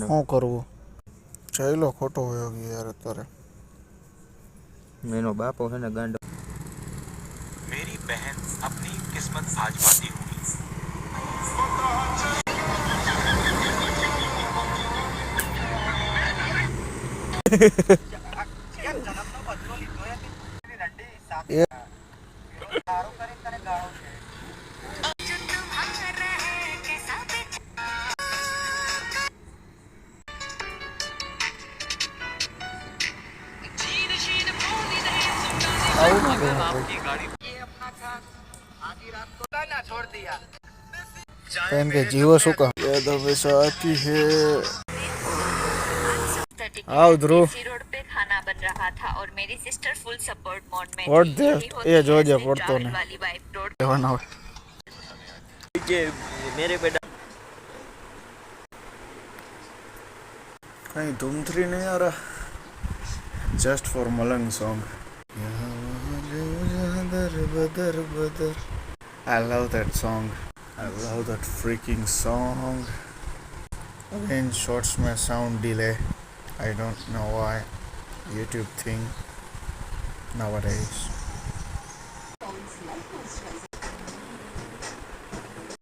શું કરવું? ચાલો ખોટો હોયો ગયો યાર અત્યારે. એનો બાપો છે ને ગાંડો. मेरी बहन अपनी किस्मत आजमाती हुई. बहन के जीवो શું કહા યાદ હંમેશા આતી હે. आओ ध्रुव रोड पे खाना बन रहा था और मेरी सिस्टर फुल सपोर्ट मोड में वोट थी. दे यही होती ये है जो असली पढ़तो ट्रैवल ने वाली वाइब. रोड देवाना हो કે મેરે બેટા कहीं धूमथरी नहीं आ रहा. Just for Malang song. I love that song. I love that freaking song. Again shorts में sound delay. I don't know why. YouTube thing nowadays.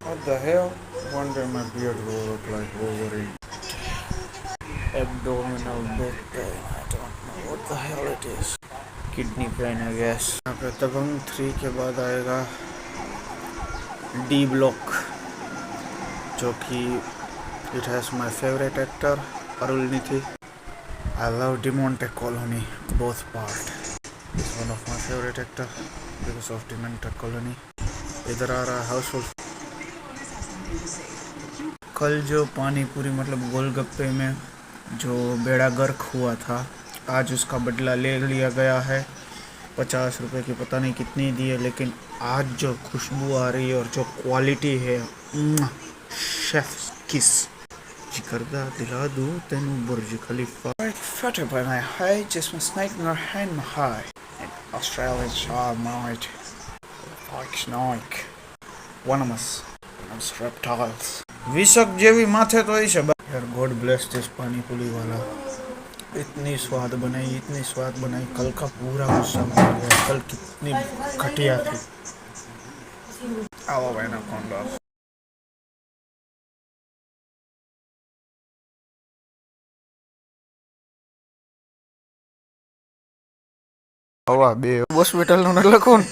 What the hell? One day my beard will look like Wolverine. Abdominal back pain. I don't know what the hell it is. Kidney pain, I guess. यहाँ पे दबंग 3 के बाद आएगा D Block, जो कि it has my favorite actor Arul निथि. I love Demonte Colony, both part. He's one of my favorite actor because of Demonte Colony. इधर आ रहा हाउसफुल. कल जो पानी पूरी मतलब गोलगप्पे में जो बेड़ा गर्क हुआ था, आज उसका बदला ले लिया गया है. 50 रुपए की पता नहीं कितनी दी है, लेकिन आज जो खुशबू आ रही है और जो क्वालिटी है, शेफ किस जिकरदा दिला दूं तेनू बुर्ज खलीफा. Fatter by my height, just my snake nor hand my high. Australian child night. Like snake. One of us. Reptiles. विषक जेवी माथे तो ही है यार. गॉड ब्लेस दिस पानी पुली वाला. इतनी स्वाद बनाई. कल का पूरा गुस्सा मिल गया. कल कितनी घटिया थी. आओ भाई ना कौन हवा बे હોસ્પિટલ નું લખું